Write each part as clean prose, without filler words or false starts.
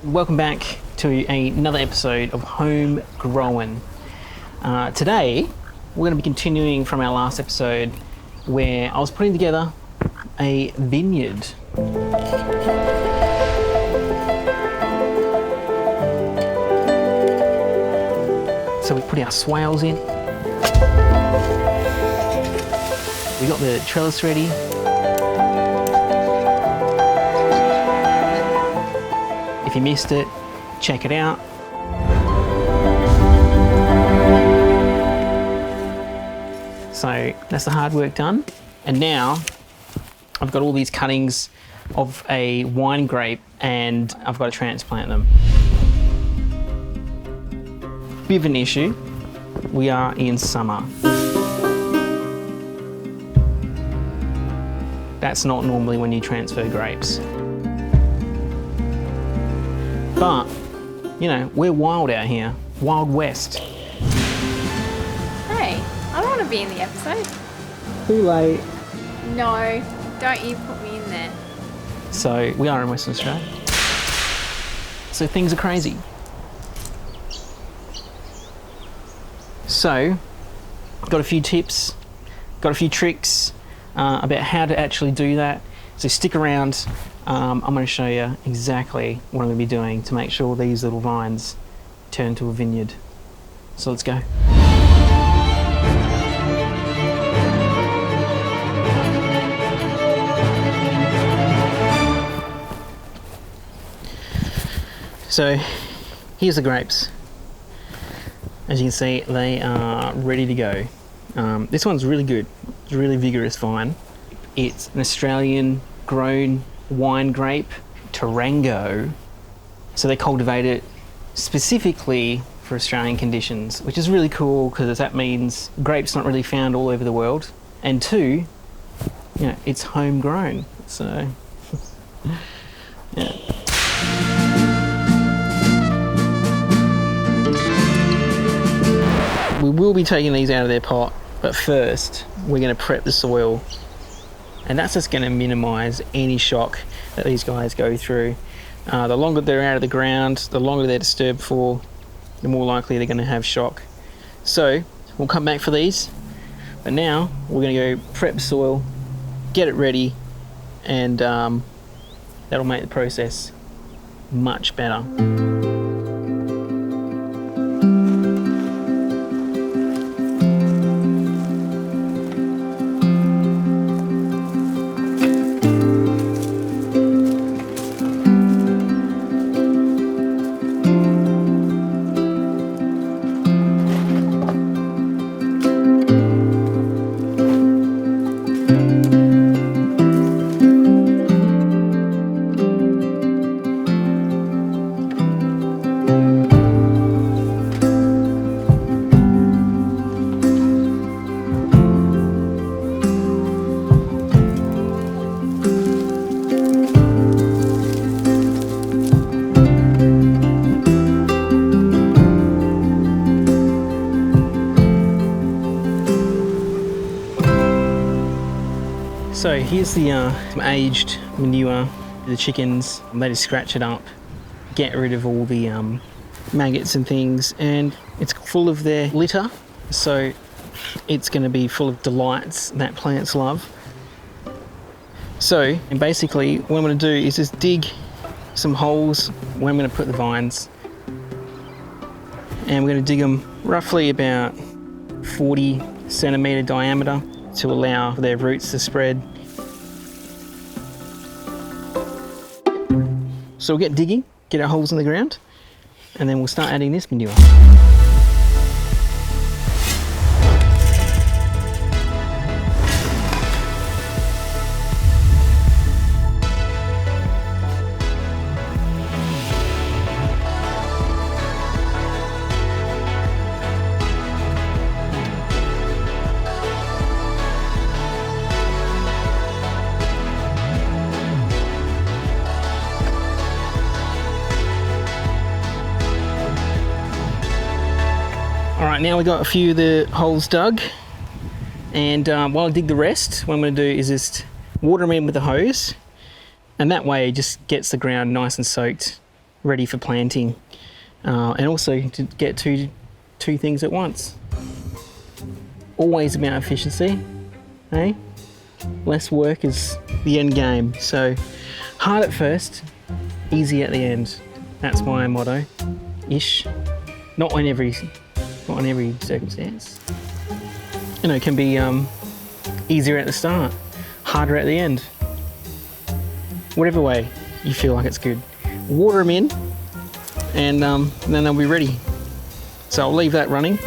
welcome back to another episode of Home Growing. Today, we're going to be continuing from our last episode where I was putting together a vineyard. So we put our swales in. We got the trellis ready. If you missed it, check it out. So that's the hard work done. And now I've got all these cuttings of a wine grape and I've got to transplant them. Bit of an issue. We are in summer. That's not normally when you transfer grapes. But, you know, we're wild out here. Wild West. Hey, I don't want to be in the episode. Too late. No, don't you put me in there. So, we are in Western Australia. So things are crazy. So, got a few tips, got a few tricks about how to actually do that. So stick around. I'm going to show you exactly what I'm going to be doing to make sure these little vines turn to a vineyard. So let's go. So here's the grapes. As you can see, they are ready to go. This one's really good. It's a really vigorous vine. It's an Australian grown wine grape, Tarrango. So they cultivate it specifically for Australian conditions, which is really cool because that means grape's not really found all over the world. And two, you know, it's homegrown. So, yeah. We will be taking these out of their pot, but first we're going to prep the soil, and that's just going to minimise any shock that these guys go through. The longer they're out of the ground, the longer they're disturbed for, the more likely they're going to have shock. So we'll come back for these, but now we're going to go prep the soil, get it ready, and that'll make the process much better. So here's the aged manure. The chickens, they just scratch it up, get rid of all the maggots and things, and it's full of their litter, so it's going to be full of delights that plants love. So, and basically what I'm going to do is just dig some holes where I'm going to put the vines, and we're going to dig them roughly about 40 centimetre diameter to allow their roots to spread. So we'll get digging, get our holes in the ground, and then we'll start adding this manure. Alright, now we've got a few of the holes dug, and while I dig the rest, what I'm going to do is just water them in with the hose, and that way it just gets the ground nice and soaked ready for planting, and also to get two things at once. Always about efficiency, eh? Less work is the end game. So hard at first, easy at the end. That's my motto, ish. Not in every circumstance. You know, it can be easier at the start, harder at the end. Whatever way you feel like it's good. Water them in, and then they'll be ready. So I'll leave that running,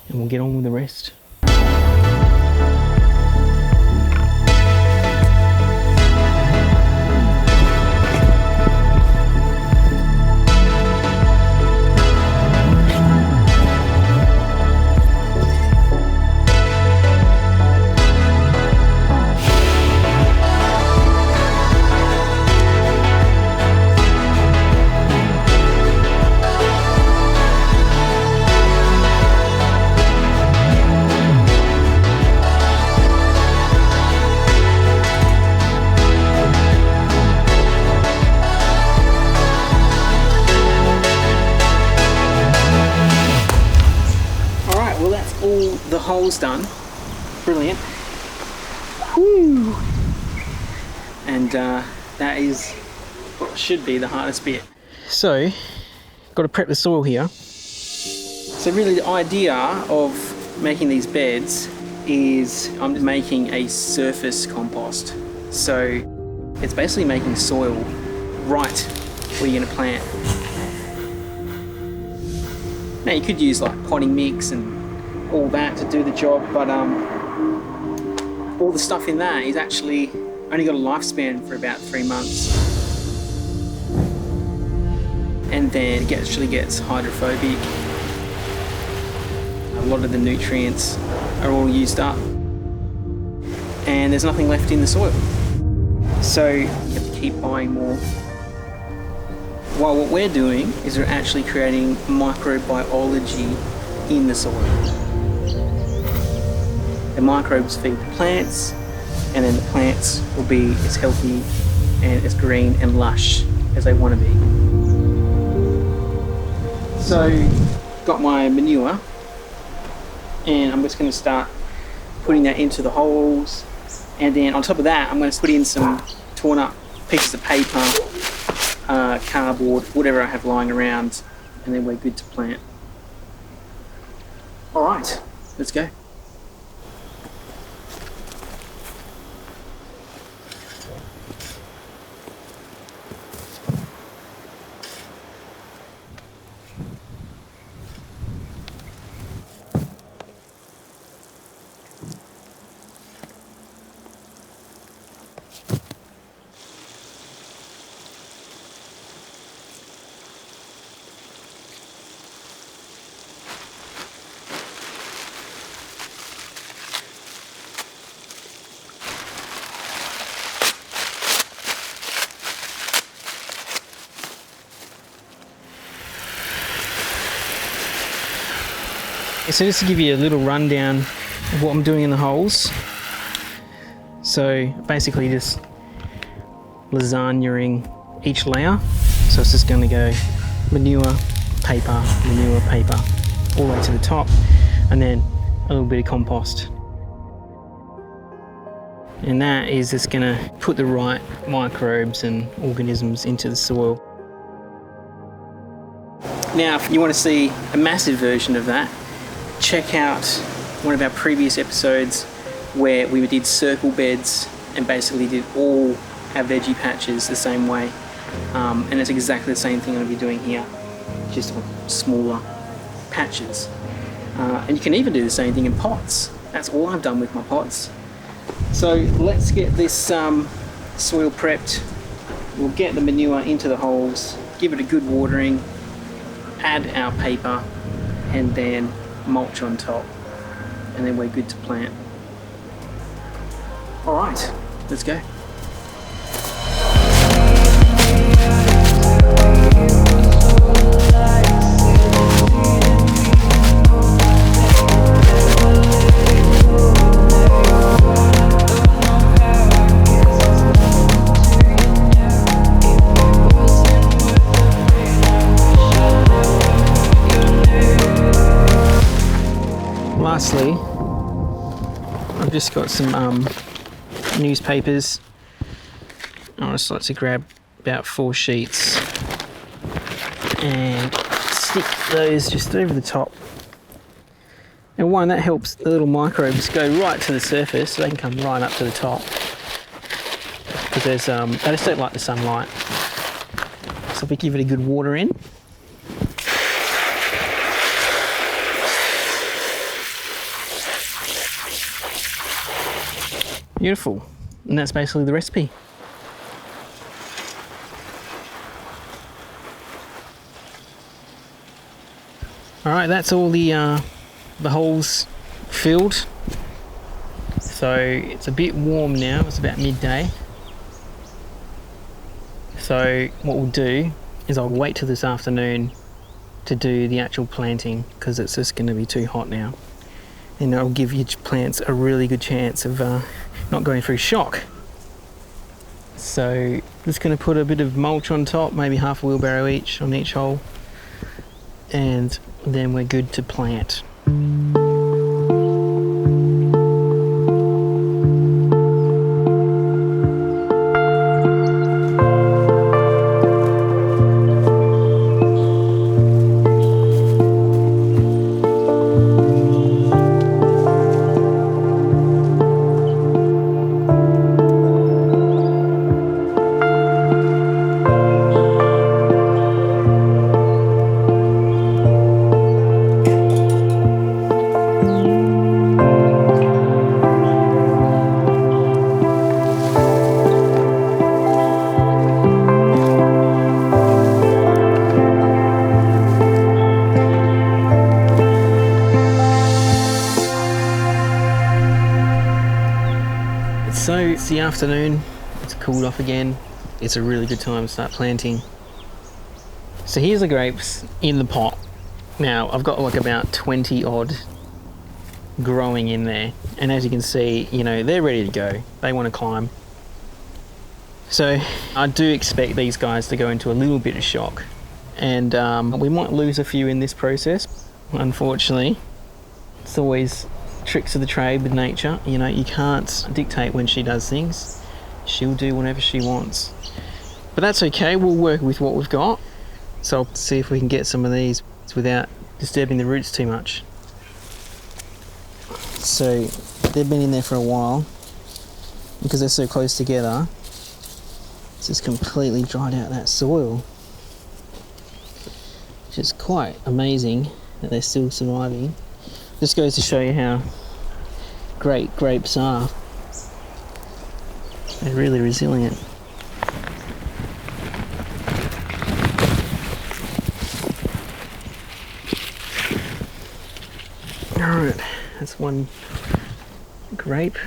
and we'll get on with the rest. The hole's done. Brilliant. Whew. And that is what should be the hardest bit. So, got to prep the soil here. So really the idea of making these beds is I'm making a surface compost. So it's basically making soil right where you're going to plant. Now you could use like potting mix and all that to do the job, but all the stuff in that is actually only got a lifespan for about 3 months, and then it actually gets hydrophobic. A lot of the nutrients are all used up and there's nothing left in the soil, so you have to keep buying more. While what we're doing is we're actually creating microbiology in the soil. The microbes feed the plants, and then the plants will be as healthy and as green and lush as they want to be. So, got my manure, and I'm just going to start putting that into the holes, and then on top of that I'm going to put in some torn up pieces of paper, cardboard, whatever I have lying around, and then we're good to plant. Alright, let's go. So just to give you a little rundown of what I'm doing in the holes. So basically just lasagnaing each layer. So it's just going to go manure, paper, all the way to the top, and then a little bit of compost. And that is just going to put the right microbes and organisms into the soil. Now, if you want to see a massive version of that, check out one of our previous episodes where we did circle beds and basically did all our veggie patches the same way. And it's exactly the same thing I'm going to be doing here, just on smaller patches. And you can even do the same thing in pots. That's all I've done with my pots. So let's get this soil prepped. We'll get the manure into the holes, give it a good watering, add our paper, and then mulch on top, and then we're good to plant. Alright, let's go. lastly, I've just got some newspapers. I just like to grab about 4 sheets and stick those just over the top. And one, that helps the little microbes go right to the surface, so they can come right up to the top. Because there's, they just don't like the sunlight. So if we give it a good water in. Beautiful. And that's basically the recipe. All right, that's all the holes filled. So it's a bit warm now, it's about midday. So what we'll do is I'll wait till this afternoon to do the actual planting, because it's just going to be too hot now. And that'll give your plants a really good chance of not going through shock. So just going to put a bit of mulch on top, maybe half a wheelbarrow each on each hole, and then we're good to plant. So it's the afternoon, it's cooled off again. It's a really good time to start planting. So here's the grapes in the pot. Now I've got like about 20 odd growing in there. And as you can see, you know, they're ready to go. They want to climb. So I do expect these guys to go into a little bit of shock. And we might lose a few in this process. Unfortunately, it's always tricks of the trade with nature. You know, you can't dictate when she does things. She'll do whatever she wants. But that's okay, we'll work with what we've got. So I'll see if we can get some of these without disturbing the roots too much. So they've been in there for a while. Because they're so close together, it's just completely dried out that soil. Which is quite amazing that they're still surviving. Just goes to show you how great grapes are. They're really resilient. Alright, that's one grape.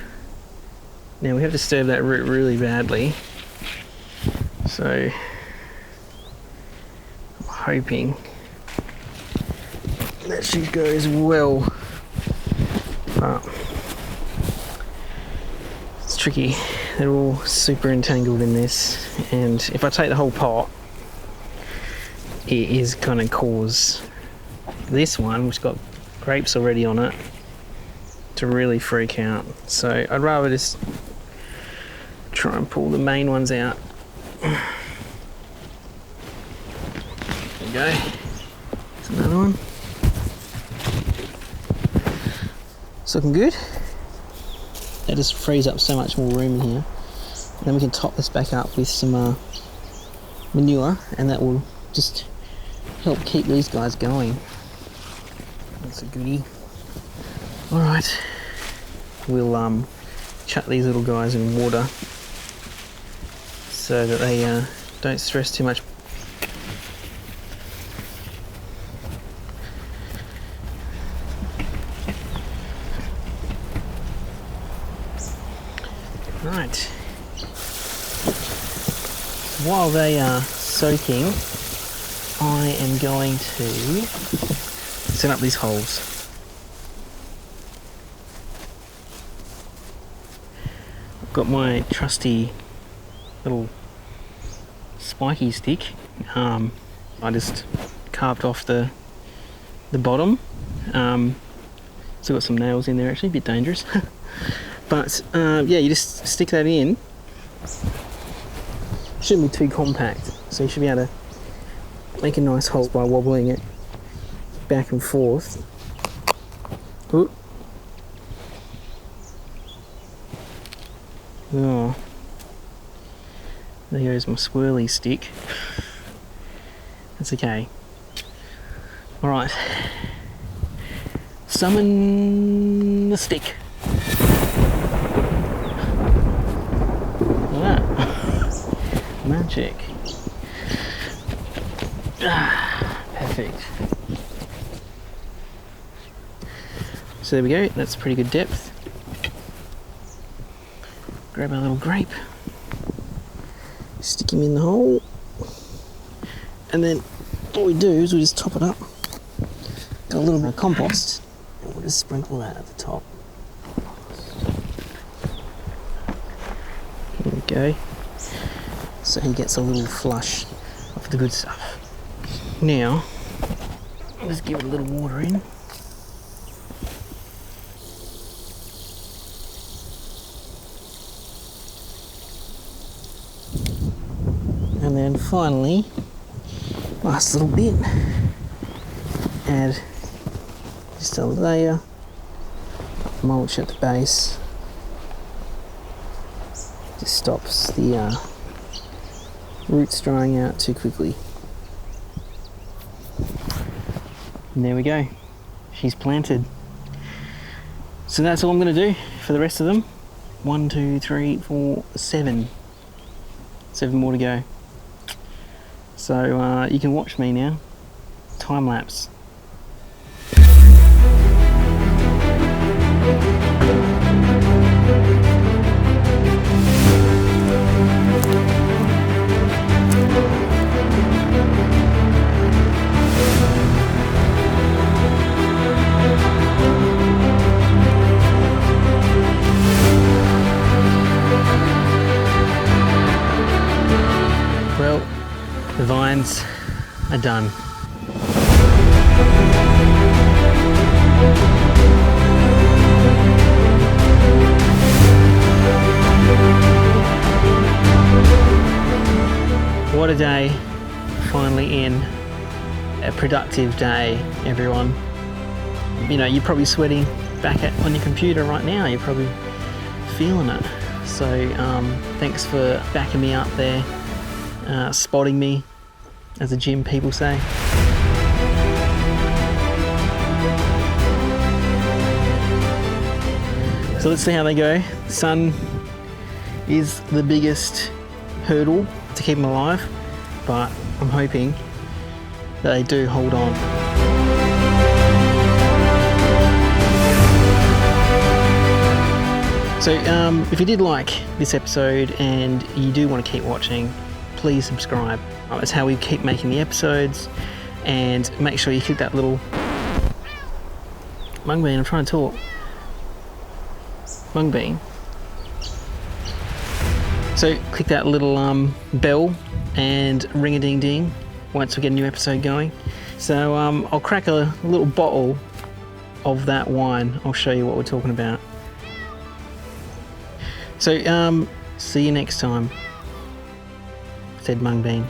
Now we have to disturb that root really badly. So I'm hoping that should go as well. But it's tricky. They're all super entangled in this, and if I take the whole pot, it is going to cause this one, which got grapes already on it, to really freak out. So I'd rather just try and pull the main ones out. There we go. There's another one. It's looking good. That just frees up so much more room in here. And then we can top this back up with some manure, and that will just help keep these guys going. That's a goodie. Alright, we'll chuck these little guys in water so that they don't stress too much. Right. While they are soaking, I am going to set up these holes. I've got my trusty little spiky stick. I just carved off the bottom. Still got some nails in there actually, a bit dangerous. But yeah, you just stick that in. Shouldn't be too compact, so you should be able to make a nice hole by wobbling it back and forth. Ooh. Oh, there goes my swirly stick. That's okay. Alright, summon the stick. Look at that. Magic. Perfect. So there we go, that's pretty good depth. Grab our little grape, stick him in the hole, and then what we do is we just top it up. Got a little bit of compost, and we'll just sprinkle that at the top. There we go. So he gets a little flush of the good stuff. Now, I'll just give it a little water in. And then finally, last little bit, add just a layer of mulch at the base. Just stops the roots drying out too quickly. And there we go, she's planted. So that's all I'm going to do for the rest of them. 1, 2, 3, 4, 7. 7 more to go. So you can watch me now, time lapse. Well, the vines are done. What a day, finally in. A productive day, everyone. You know, you're probably sweating on your computer right now, you're probably feeling it. So thanks for backing me up there. Spotting me, as the gym people say. So let's see how they go. The sun is the biggest hurdle to keep them alive, but I'm hoping that they do hold on. So if you did like this episode and you do want to keep watching, please subscribe. It's how we keep making the episodes, and make sure you click that little mung bean. I'm trying to talk. Mung bean. So click that little bell and ring a ding ding once we get a new episode going. So I'll crack a little bottle of that wine. I'll show you what we're talking about. So see you next time, said Mung Bean.